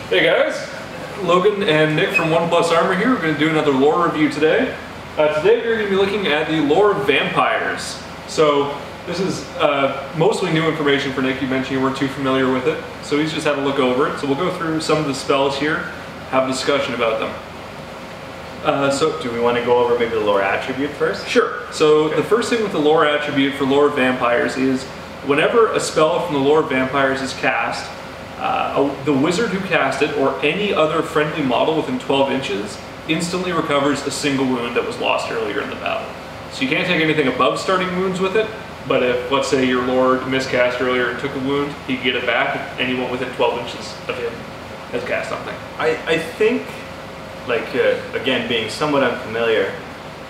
Hey guys, Logan and Nick from One Plus Armor here. We're going to do another lore review today. Today we're going to be looking at the lore of vampires. So this is mostly new information for Nick. You mentioned you weren't too familiar with it, so he's just had a look over it. So we'll go through some of the spells here, have a discussion about them. So do we want to go over maybe the lore attribute first? Sure. So the first thing with the lore attribute for lore of vampires is whenever a spell from the lore of vampires is cast, the wizard who cast it, or any other friendly model within 12 inches, instantly recovers a single wound that was lost earlier in the battle. So you can't take anything above starting wounds with it, but if, let's say, your lord miscast earlier and took a wound, he can get it back if anyone within 12 inches of him has cast something. I think, like, again, being somewhat unfamiliar,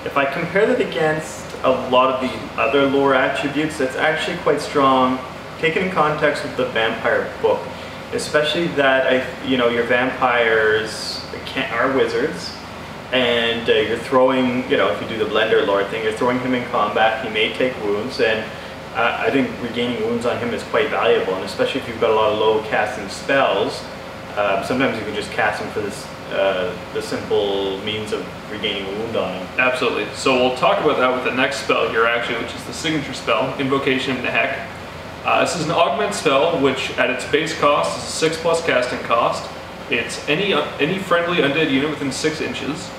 if I compare that against a lot of the other lore attributes, that's actually quite strong, taken in context with the vampire book. Especially that, your vampires are wizards, and you're throwing, if you do the blender lord thing, you're throwing him in combat, he may take wounds, and I think regaining wounds on him is quite valuable, and especially if you've got a lot of low casting spells, sometimes you can just cast him for this, the simple means of regaining a wound on him. Absolutely. So we'll talk about that with the next spell here, actually, which is the signature spell, Invocation of Nehek. This is an augment spell, which at its base cost is a 6+ casting cost. It's any friendly undead unit within 6 inches.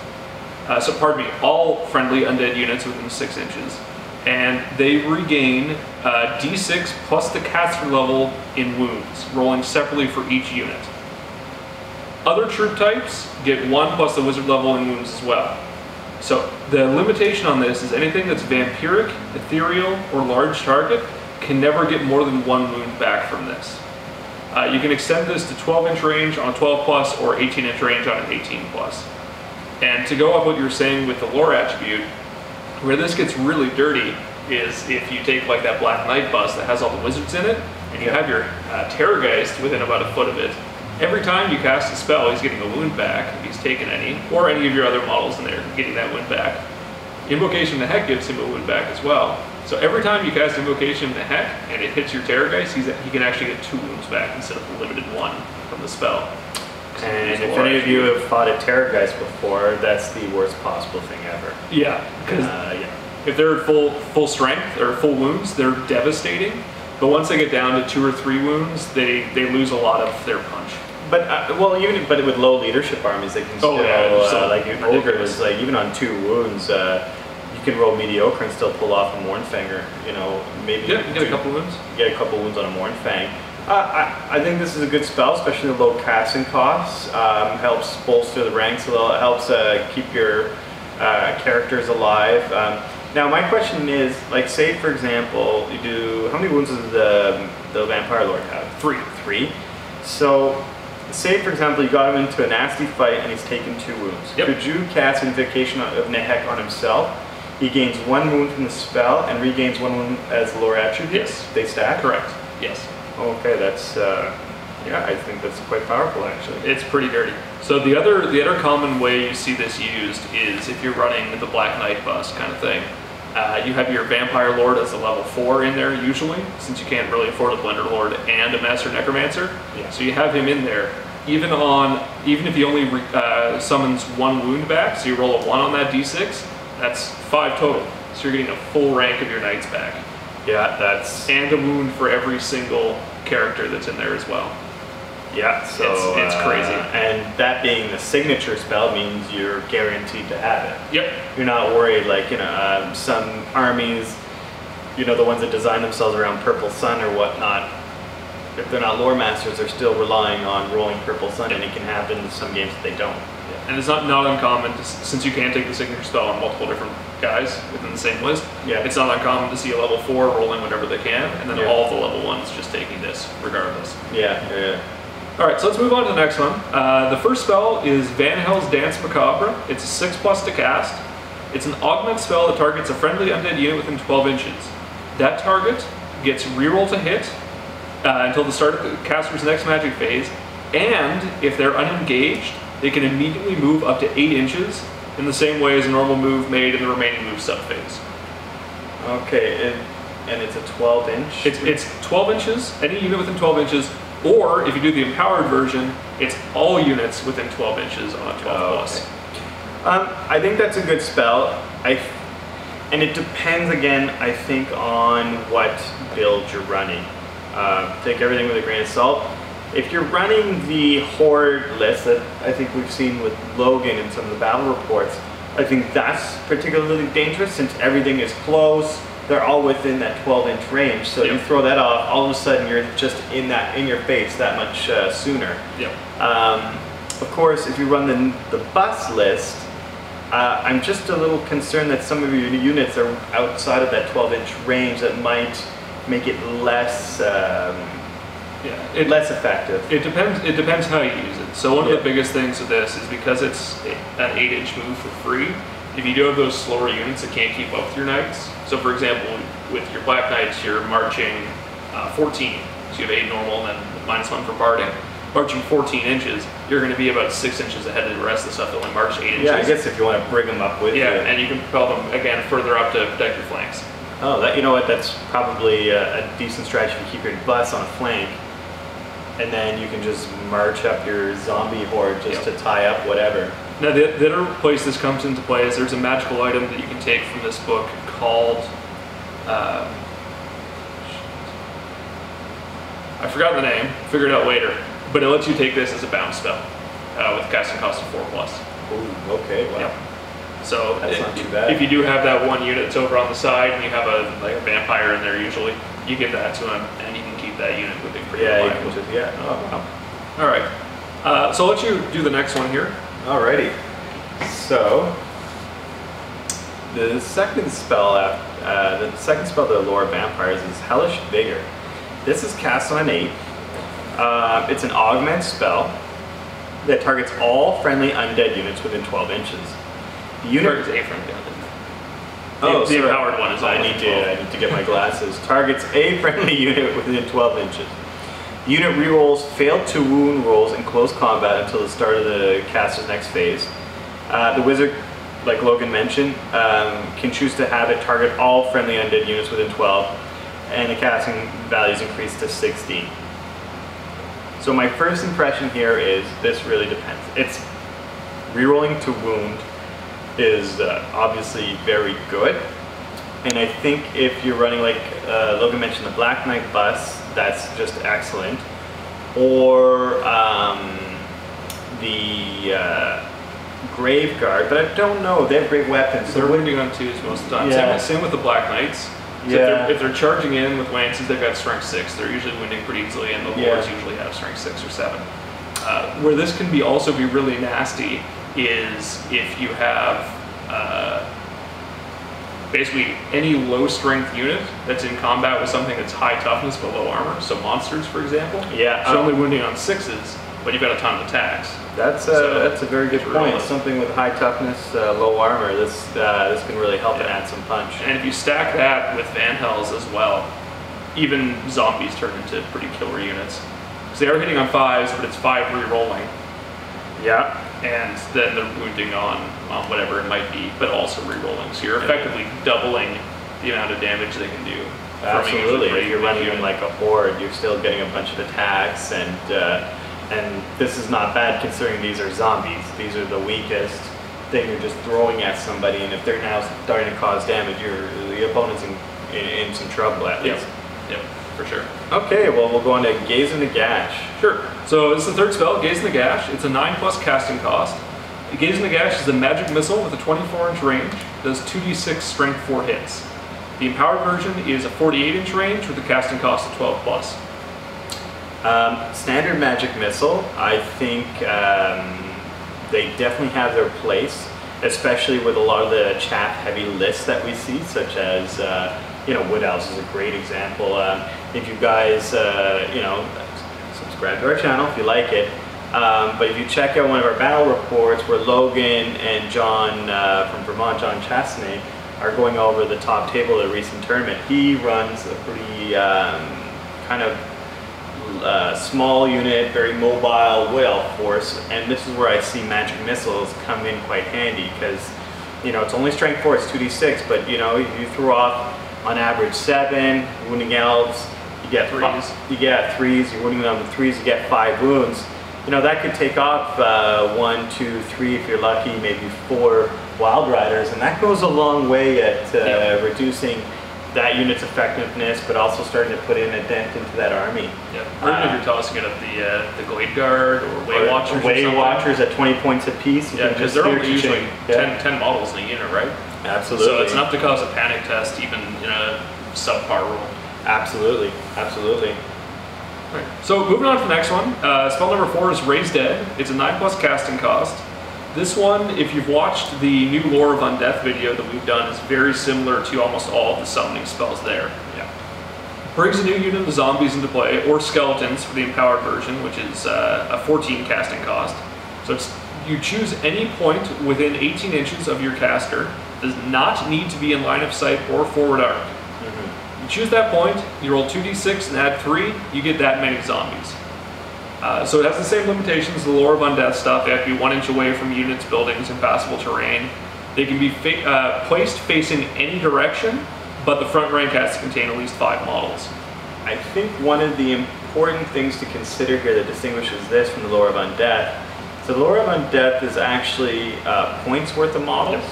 All friendly undead units within 6 inches. And they regain d6 plus the caster level in wounds, rolling separately for each unit. Other troop types get 1 plus the wizard level in wounds as well. So the limitation on this is anything that's vampiric, ethereal, or large target can never get more than 1 wound back from this. You can extend this to 12-inch range on a 12+, or 18-inch range on an 18+. And to go off what you were saying with the lore attribute, where this gets really dirty is if you take like that Black Knight bust that has all the wizards in it, and you have your Terrorgeist within about a foot of it. Every time you cast a spell, he's getting a wound back if he's taken any, or any of your other models in there getting that wound back. Invocation of Nehek gives him a wound back as well. So every time you cast Invocation of Nehek and it hits your Terrorgeist, he can actually get 2 wounds back instead of the limited 1 from the spell. And if any of you have fought a Terrorgeist before, that's the worst possible thing ever. Yeah, because if they're at full strength or full wounds, they're devastating. But once they get down to 2 or 3 wounds, they lose a lot of their punch. But but with low leadership armies, they can still like Ogre was like even on 2 wounds. You can roll mediocre and still pull off a Mournfanger. Maybe you get a couple wounds. Get a couple wounds on a Mournfang. I think this is a good spell, especially the low casting costs. Helps bolster the ranks a little. It helps keep your characters alive. Now my question is, like, say for example, you do, how many wounds does the Vampire Lord have? 3. So, say for example you got him into a nasty fight and he's taken 2 wounds. Yep. Could you cast Invocation of Nehek on himself? He gains 1 wound from the spell and regains 1 wound as lore attribute? Yes. They stack? Correct. Yes. Okay, that's, I think that's quite powerful actually. It's pretty dirty. So the other common way you see this used is if you're running the Black Knight bust kind of thing. You have your Vampire Lord as a level 4 in there usually, since you can't really afford a Blender Lord and a Master Necromancer. Yeah. So you have him in there. Even if he only summons 1 wound back, so you roll a 1 on that d6, that's 5 total. So you're getting a full rank of your knights back. Yeah, that's... And a wound for every single character that's in there as well. Yeah, so it's crazy. And that being the signature spell means you're guaranteed to have it. Yep. You're not worried, like, some armies, the ones that design themselves around Purple Sun or whatnot, if they're not lore masters, they're still relying on rolling Purple Sun, and it can happen in some games that they don't. Yeah. And it's not uncommon, since you can take the signature spell on multiple different guys within the same list, it's not uncommon to see a level 4 rolling whatever they can, and then all of the level 1s just taking this regardless. Yeah. Alright, so let's move on to the next one. The first spell is Van Hel's Danse Macabre. It's a 6+ to cast. It's an augment spell that targets a friendly undead unit within 12 inches. That target gets reroll to hit until the start of the caster's next magic phase, and if they're unengaged, they can immediately move up to 8 inches in the same way as a normal move made in the remaining move subphase. Okay, and it's a 12-inch? It's 12 inches, any unit within 12 inches, or if you do the empowered version, It's all units within 12 inches on a 12 plus. Okay. I think that's a good spell. And it depends again, I think, on what build you're running. Take everything with a grain of salt. If you're running the Horde list that I think we've seen with Logan in some of the battle reports, I think that's particularly dangerous since everything is close. They're all within that 12-inch range. So you throw that off, all of a sudden you're just in your face that much sooner. Yep. Of course, if you run the bus list, I'm just a little concerned that some of your units are outside of that 12-inch range that might make it less less effective. It depends how you use it. So one of the biggest things with this is because it's an 8-inch move for free, if you do have those slower units that can't keep up with your knights, so for example, with your Black Knights, you're marching 14, so you have 8 normal and then -1 for barding. Marching 14 inches, you're going to be about 6 inches ahead of the rest of the stuff that only march 8 inches. Yeah, I guess if you want to bring them up with you. Yeah, and you can propel them, again, further up to protect your flanks. Oh, you know what, that's probably a decent strategy to keep your bus on a flank, and then you can just march up your zombie horde just to tie up whatever. Now, the other place this comes into play is there's a magical item that you can take from this book called, I forgot the name, figure it out later, but it lets you take this as a bounce spell with casting cost of 4+. Ooh, okay, wow. Yep. So that's not too bad. If you do have that one unit that's over on the side and you have a vampire in there usually, you give that to him and you can keep that unit moving pretty reliably. Oh, wow. All right, so I'll let you do the next one here. Alrighty, so the second spell of the Lore of Vampires is Hellish Vigour. This is cast on an 8. It's an augment spell that targets all friendly undead units within 12 inches. The unit targets a friendly undead. Oh, the empowered one is all I need to get my glasses. Targets a friendly unit within 12 inches. The unit rerolls failed to wound rolls in close combat until the start of the caster's next phase. The wizard, like Logan mentioned, can choose to have it target all friendly undead units within 12, and the casting value is increased to 16. So my first impression here is this really depends. It's rerolling to wound is obviously very good, and I think if you're running, like Logan mentioned, the Black Knight bus, that's just excellent. Or the Grave Guard, but I don't know, they have great weapons. So they're wounding on 2s most of the time. Yeah. Same with the Black Knights. So if they're charging in with lances, they've got strength 6. They're usually wounding pretty easily, and the lords usually have strength 6 or 7. Where this can also be really nasty is if you have basically any low strength unit that's in combat with something that's high toughness but low armor. So monsters, for example. Yeah. So only wounding on 6s, but you've got a ton of attacks. That's a very good point. Something with high toughness, low armor. This can really help and add some punch. And if you stack that with Van Hells as well, even zombies turn into pretty killer units. So they are hitting on 5s, but it's 5 re-rolling. Yeah. And then they're wounding on whatever it might be, but also re-rolling. So you're effectively doubling the amount of damage they can do. Absolutely. If you're running in like a horde, you're still getting a bunch of attacks, and this is not bad considering these are zombies. These are the weakest thing you're just throwing at somebody, and if they're now starting to cause damage, the opponent's in some trouble at least. Yep, for sure. Okay, well we'll go on to Gaze and Nagash. Sure. So this is the third spell, Gaze and Nagash. It's a 9+ casting cost. Gaze and Nagash is a magic missile with a 24-inch range. Does 2d6 strength 4 hits. The empowered version is a 48-inch range with a casting cost of 12+. Standard magic missile, I think they definitely have their place, especially with a lot of the chaff-heavy lists that we see, such as Wood Elves is a great example. If you guys subscribe to our channel if you like it, but if you check out one of our battle reports where Logan and John from Vermont, John Chastney, are going over the top table of the recent tournament, he runs a pretty kind of small unit, very mobile Wood Elf force, and this is where I see magic missiles come in quite handy, because it's only strength 4, it's 2d6, but if you throw off on average 7 wounding elves, you get 3s. You get 3s, you're wounding them with 3s, you get 5 wounds. you know, that could take off 1, 2, 3, if you're lucky, maybe 4 Wild Riders, and that goes a long way at reducing that unit's effectiveness, but also starting to put in a dent into that army. Yeah. Or even if you're tossing it at the Glade Guard or Way Watchers. Way Watchers at 20 points apiece. Yeah, because they're only usually 10 models in a unit, right? Absolutely. So it's enough to cause a panic test, even in a subpar rule. Absolutely, absolutely. Right. So moving on to the next one, spell number 4 is Raise Dead. It's a 9+ casting cost. This one, if you've watched the new Lore of Undeath video that we've done, is very similar to almost all of the summoning spells there. Yeah. Brings a new unit of zombies into play, or skeletons for the empowered version, which is a 14 casting cost. So it's, you choose any point within 18 inches of your caster. Does not need to be in line of sight or forward arc. Mm-hmm. You choose that point, you roll 2d6 and add 3, you get that many zombies. So it has the same limitations as the Lore of Undeath stuff. They have to be 1 inch away from units, buildings, impassable terrain. They can be placed facing any direction, but the front rank has to contain at least 5 models. I think one of the important things to consider here that distinguishes this from the Lore of Undeath, so the Lore of Undeath is actually points worth of models,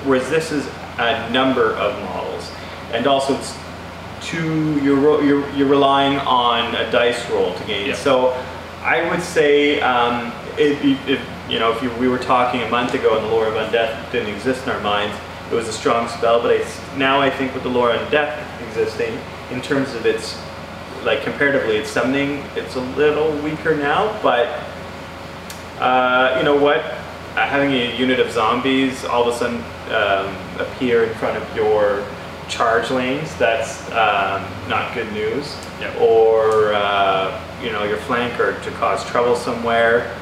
whereas this is a number of models. And also it's you're relying on a dice roll to gain. Yep. So I would say, if we were talking a month ago and the Lore of Undeath didn't exist in our minds, it was a strong spell. But now I think with the Lore of Undeath existing, in terms of its, like comparatively, its summoning, it's a little weaker now. But you know what? Having a unit of zombies all of a sudden appear in front of your charge lanes, that's not good news. Yep. Or your flanker to cause trouble somewhere.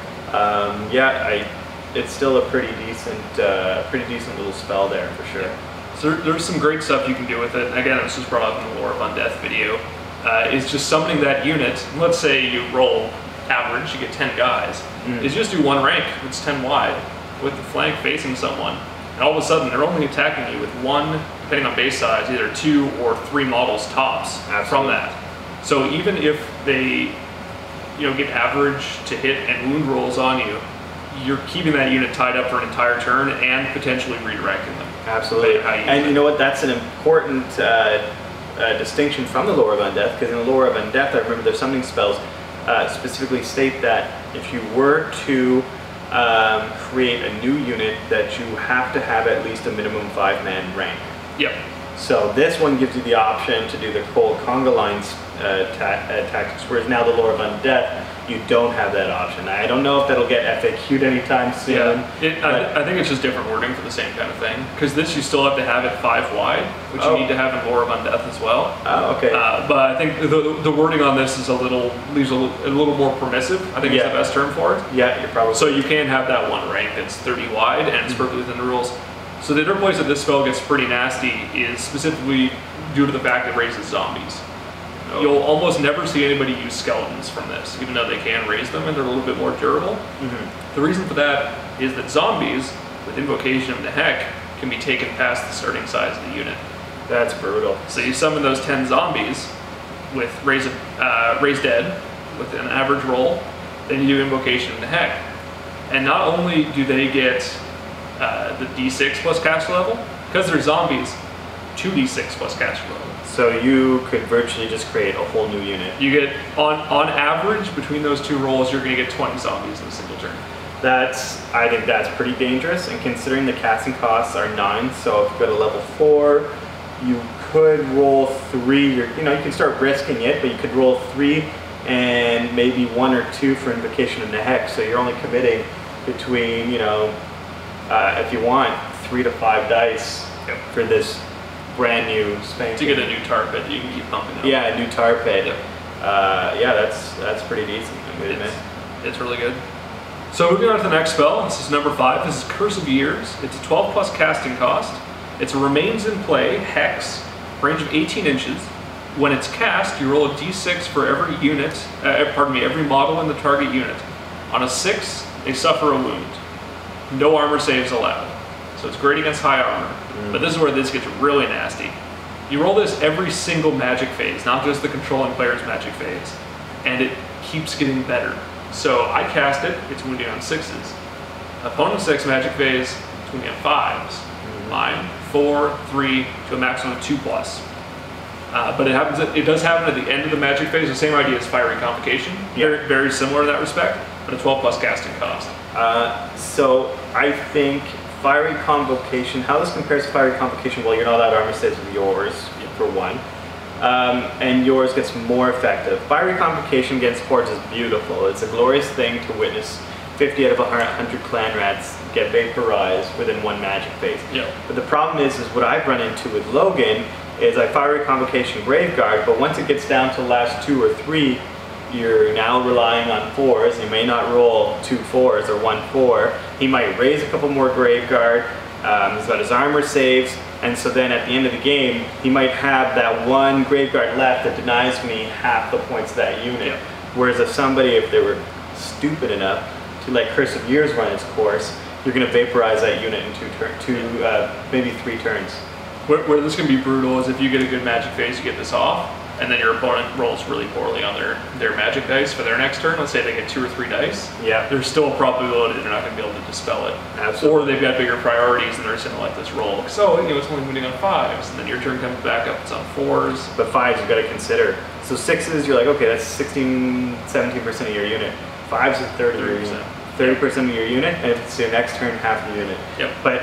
It's still a pretty decent little spell there for sure. Yeah. So there's some great stuff you can do with it. Again, this was brought up in the Lore of Undeath video. Is just summoning that unit. Let's say you roll average, you get 10 guys. Is just do 1 rank, it's 10 wide, with the flank facing someone. And all of a sudden, they're only attacking you with 1, depending on base size, either 2 or 3 models tops. Absolutely. From that. So even if they get average to hit and wound rolls on you, you're keeping that unit tied up for an entire turn and potentially redirecting them. Absolutely. And you know what? That's an important distinction from the Lore of Undeath, because in the Lore of Undeath, I remember there's summoning spells specifically state that if you were to create a new unit, that you have to have at least a minimum 5-man rank. Yep. So this one gives you the option to do the cold conga lines tactics, whereas now the Lore of Undeath, you don't have that option. I don't know if that'll get FAQ'd anytime soon. Yeah, I think it's just different wording for the same kind of thing. Because this you still have to have it 5 wide, which you need to have in Lore of Undeath as well. Oh, okay. But I think the wording on this is leaves a little more permissive. I think it's the best term for it. Yeah, you're probably. So you can have that 1 rank that's 30 wide and it's perfectly within the rules. So the other place that this spell gets pretty nasty is specifically due to the fact it raises zombies. Oh. You'll almost never see anybody use skeletons from this, even though they can raise them and they're a little bit more durable. The reason for that is that zombies, with Invocation of Nehek, can be taken past the starting size of the unit. That's brutal. So you summon those 10 zombies with Raise Dead, with an average roll, then you do Invocation of Nehek. And not only do they get the D6 plus caster level, because they're zombies, 2d6 plus caster level. So you could virtually just create a whole new unit. You get, on average, between those 2 rolls, you're going to get 20 zombies in a single turn. I think that's pretty dangerous, and considering the casting costs are 9, so if you go to level 4, you could roll 3, you can start risking it, but you could roll 3 and maybe 1 or 2 for Invocation of Nehek, so you're only committing between, if you want, 3 to 5 dice for this brand new spank. To get a new tar pit that you can keep pumping out. Yeah, a new tar pit. Yep. That's pretty decent. It's really good. So moving on to the next spell, this is number 5. This is Curse of Years. It's a 12 plus casting cost. It's a remains in play, hex, range of 18 inches. When it's cast, you roll a d6 for every unit, every model in the target unit. On a 6, they suffer a wound. No armor saves allowed. So it's great against high armor. But this is where this gets really nasty. You roll this every single magic phase, not just the controlling player's magic phase. And it keeps getting better. So I cast it, it's wounding on 6s. Opponent's next magic phase, it's wounding on 5s. Mine, 4, 3, to a maximum of 2+. But it does happen at the end of the magic phase. The same idea as Fiery Convocation. Very, very similar in that respect, but a 12+ casting cost. So I think Fiery Convocation, how this compares to Fiery Convocation, well, you're not allowed armor saves with yours, for one. And yours gets more effective. Fiery Convocation against hordes is beautiful. It's a glorious thing to witness 50 out of 100 clan rats get vaporized within one magic phase. Yeah. But the problem is what I've run into with Logan is I Fiery Convocation Graveguard, but once it gets down to the last 2 or 3, you're now relying on 4s. You may not roll 2 4s or 1 4. He might raise a couple more Graveguard. He's got his armor saves, and so then at the end of the game, he might have that one Graveguard left that denies me half the points of that unit. Yeah. Whereas if they were stupid enough to let Curse of Years run its course, you're going to vaporize that unit in maybe 3 turns. Where this can be brutal is if you get a good magic phase, you get this off, and then your opponent rolls really poorly on their magic dice for their next turn. Let's say they get 2 or 3 dice. Yeah. There's still a probability they're not going to be able to dispel it. Absolutely. Or they've got bigger priorities and they're just going to let this roll. So, it's only moving on 5s, and then your turn comes back up, it's on 4s. But 5s you've got to consider. So 6s, you're like, okay, that's 16, 17% of your unit. 5s is 30%. 30% of your unit, and if it's your next turn, half the unit. Yep. But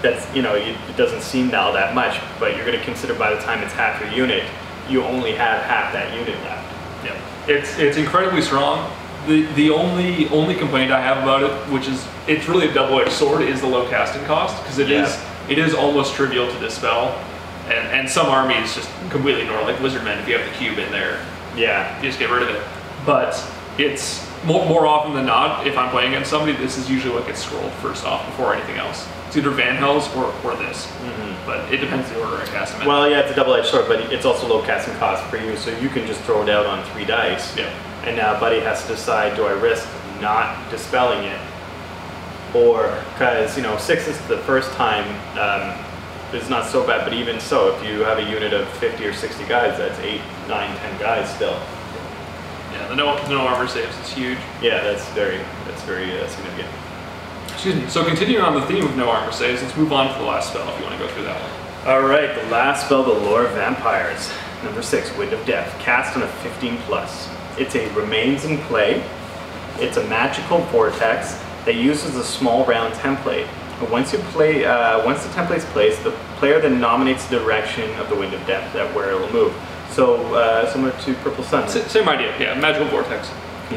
that's, it doesn't seem now that much, but you're going to consider by the time it's half your unit, you only have half that unit left. Yeah. It's incredibly strong. The only complaint I have about it, which is it's really a double-edged sword, is the low casting cost, because it is almost trivial to dispel, and some armies just completely ignore, like Lizardmen. If you have the cube in there, yeah, you just get rid of it. But it's more often than not, if I'm playing against somebody, this is usually what gets scrolled first off before anything else. It's either Van Hells or this, but it depends the order I cast them in. Well, yeah, it's a double-edged sword, but it's also low casting cost for you, so you can just throw it out on 3 dice. Yeah. And now Buddy has to decide, do I risk not dispelling it? Or, because, 6 is the first time, is not so bad, but even so, if you have a unit of 50 or 60 guys, that's 8, 9, 10 guys still. Yeah, the no armor saves is huge. Yeah, that's very significant. Excuse me. So continuing on the theme of no armor saves, let's move on to the last spell if you want to go through that one. All right, the last spell, the Lore of Vampires. Number 6, Wind of Death, cast on a 15+. It's a remains in play. It's a magical vortex that uses a small round template. Once the template's placed, the player then nominates the direction of the Wind of Death that where it will move. So similar to Purple Sun. Same idea, yeah, magical vortex.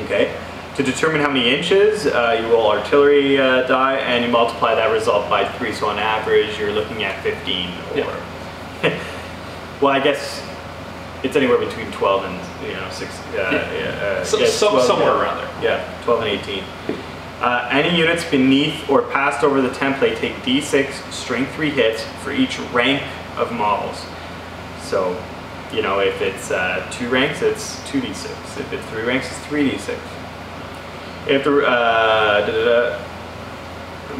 Okay. To determine how many inches, you roll artillery die and you multiply that result by 3. So on average, you're looking at 15. Or well, I guess it's anywhere between 12 and 6. Somewhere around there. Yeah, 12 and 18. Any units beneath or passed over the template take D6 strength 3 hits for each rank of models. So, if it's 2 ranks, it's 2d6. If it's 3 ranks, it's 3d6. If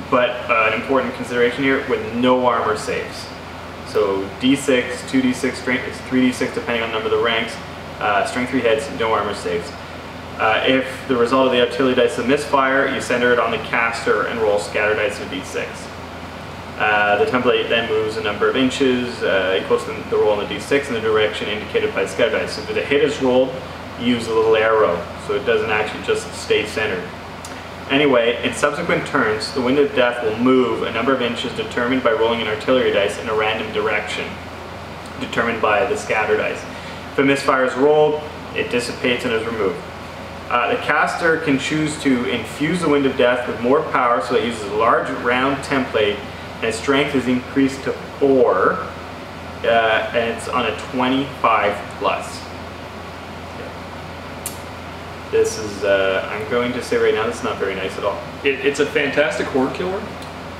but an important consideration here, with no armor saves. So D6, 2d6, strength, it's 3d6 depending on the number of the ranks. Strength 3 hits, no armor saves. If the result of the artillery dice is a misfire, you center it on the caster and roll scatter dice of d6. The template then moves a number of inches equal to the roll on the d6 in the direction indicated by the scatter dice. So if the hit is rolled, use a little arrow, so it doesn't actually just stay centered. Anyway, in subsequent turns, the Wind of Death will move a number of inches determined by rolling an artillery dice in a random direction, determined by the scatter dice. If a misfire is rolled, it dissipates and is removed. The caster can choose to infuse the Wind of Death with more power, so it uses a large round template, and its strength is increased to 4, and it's on a 25+. This is, I'm going to say right now, this is not very nice at all. It's a fantastic horde killer,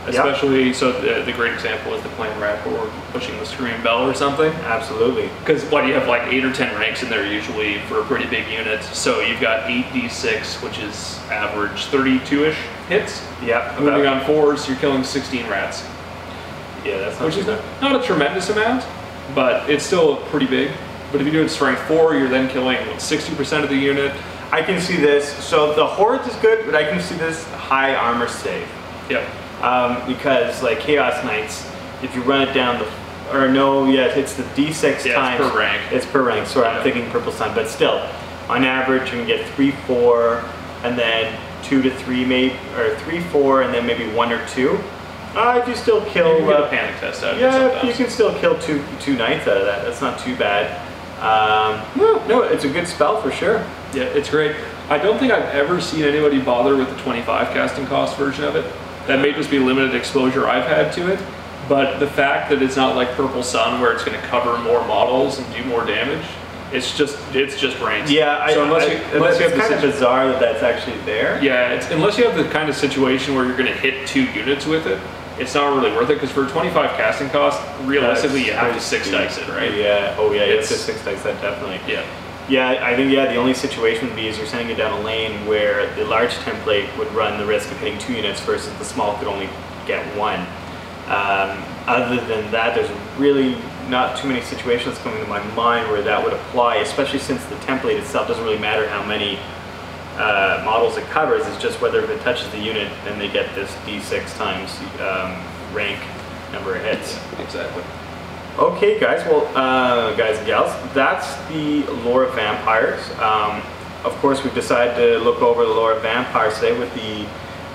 especially, so the great example is the Clan Rat Horde pushing the Scream Bell or something. Absolutely. Because you have like 8 or 10 ranks in there usually for a pretty big unit. So you've got 8d6, which is average 32-ish hits. Yeah. Moving on 4s, you're killing 16 rats. Yeah, that's not which is not a tremendous amount, but it's still pretty big. But if you do it strength 4, you're then killing 60% of the unit. I can see this. So the Hordes is good, but I can see this high armor save. Yep. Because like Chaos Knights, if you run it down the, or no, yeah, it's the D6 times. It's per rank. It's per rank. So I'm thinking Purple Sun, but still, on average, you can get 3, 4, and then 2 to 3, maybe, or 3, 4, and then maybe 1 or 2. If you still kill, you can get a panic test out of it. Yeah, sometimes. you can still kill two knights out of that. That's not too bad. No, it's a good spell for sure. Yeah, it's great. I don't think I've ever seen anybody bother with the 25 casting cost version of it. That may just be limited exposure I've had to it, but the fact that it's not like Purple Sun where it's going to cover more models and do more damage, it's just range. Yeah, so unless you have it's kind of bizarre that that's actually there. Yeah, unless you have the kind of situation where you're going to hit 2 units with it, it's not really worth it, because for 25 casting cost, realistically you have to 6 dice it, right? Yeah, oh yeah, you have to 6 dice that, definitely. Yeah. Yeah, I think, the only situation would be is you're sending it down a lane where the large template would run the risk of hitting 2 units versus the small could only get 1. Other than that, there's really not too many situations coming to my mind where that would apply, especially since the template itself doesn't really matter how many models it covers. It's just whether if it touches the unit, then they get this D6 times rank number of hits. Exactly. Okay, guys. Well, guys and gals, that's the lore of vampires. Of course, we've decided to look over the lore of vampires today with the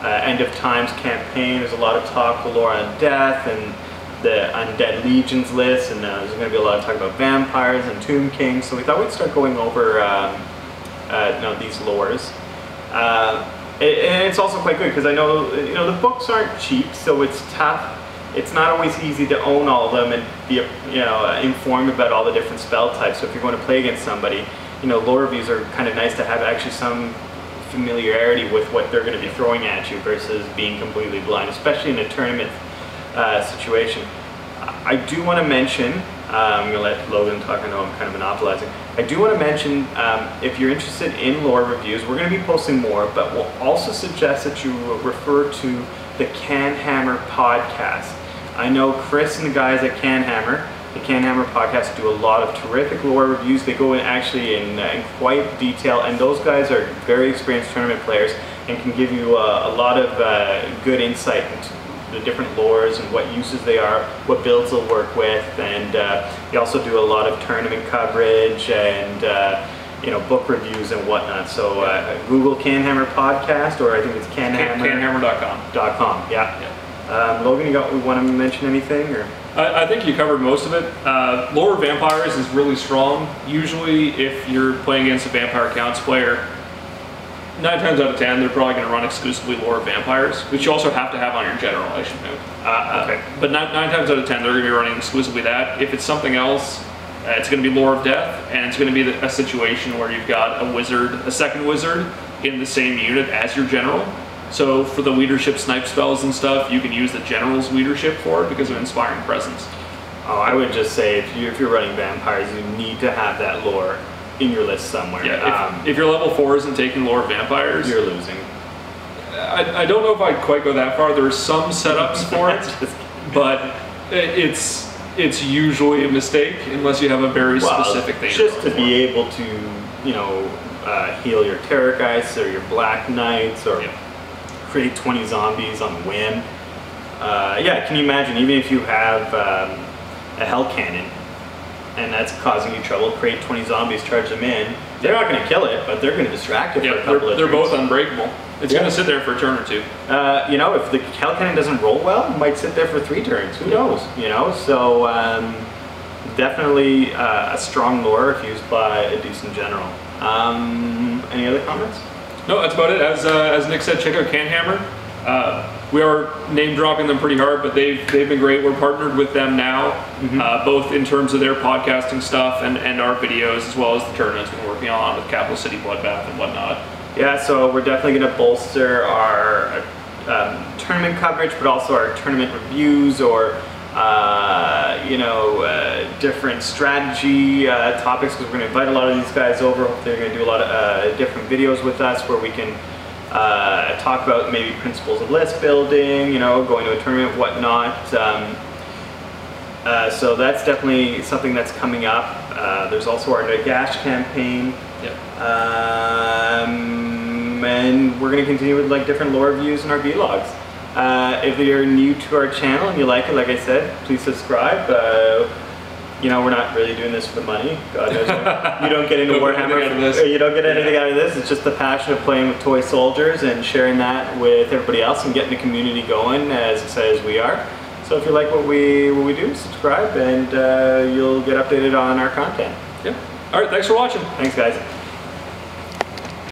End of Times campaign. There's a lot of talk, the lore on death and the Undead Legions list, and there's going to be a lot of talk about vampires and Tomb Kings. So we thought we'd start going over these lores. And it's also quite good because I know the books aren't cheap, so it's tough. It's not always easy to own all of them and be informed about all the different spell types. So if you're going to play against somebody, lore reviews are kind of nice to have actually some familiarity with what they're going to be throwing at you versus being completely blind, especially in a tournament situation. I do want to mention, I'm going to let Logan talk, I know I'm kind of monopolizing. I do want to mention, if you're interested in lore reviews, we're going to be posting more, but we'll also suggest that you refer to the Canhammer podcast. I know Chris and the guys at Canhammer, the Canhammer podcast, do a lot of terrific lore reviews. They go in actually in quite detail, and those guys are very experienced tournament players and can give you a lot of good insight into the different lores and what uses they are, what builds they'll work with, and they also do a lot of tournament coverage and book reviews and whatnot. So Google Canhammer podcast, or I think it's canhammer.com. Yeah. Logan, you want to mention anything? Or? I think you covered most of it. Lore of Vampires is really strong. Usually if you're playing against a Vampire Counts player, 9 times out of 10 they're probably going to run exclusively Lore of Vampires, which you also have to have on your general, I should note. Okay. But 9 times out of 10 they're going to be running exclusively that. If it's something else, it's going to be Lore of Death, and it's going to be a situation where you've got a second wizard in the same unit as your general. So for the leadership snipe spells and stuff, you can use the general's leadership for it because of Inspiring Presence. Oh, I would just say if you're running vampires, you need to have that lore in your list somewhere. Yeah, if your level 4 isn't taking Lore of Vampires, you're losing. I don't know if I'd quite go that far. There are some setups for it, but it's usually a mistake unless you have a very specific thing. Just to be able to, heal your Terrorgeists or your Black Knights, or create 20 zombies on whim. Can you imagine, even if you have a Hell Cannon and that's causing you trouble, create 20 zombies, charge them in. They're not going to kill it, but they're going to distract it for a couple of turns. They're both unbreakable. It's going to sit there for a turn or 2. If the Hell Cannon doesn't roll well, it might sit there for 3 turns. Who knows? So definitely a strong lore if used by a decent general. Any other comments? No, that's about it. As Nick said, check out Canhammer. We are name dropping them pretty hard, but they've been great. We're partnered with them now, both in terms of their podcasting stuff and our videos, as well as the tournaments we're working on with Capital City Bloodbath and whatnot. Yeah, so we're definitely going to bolster our tournament coverage, but also our tournament reviews, or different strategy topics, because we're going to invite a lot of these guys over. They're going to do a lot of different videos with us where we can talk about maybe principles of list building, going to a tournament, whatnot. So that's definitely something that's coming up. There's also our Nagash campaign. Yep. And we're going to continue with like different lore reviews in our vlogs. If you're new to our channel and you like it, like I said, please subscribe. You know, we're not really doing this for the money. God knows you don't get into Warhammer. You don't get anything out of this. It's just the passion of playing with toy soldiers and sharing that with everybody else and getting the community going as excited as we are. So if you like what we do, subscribe and you'll get updated on our content. Yeah. All right. Thanks for watching. Thanks, guys.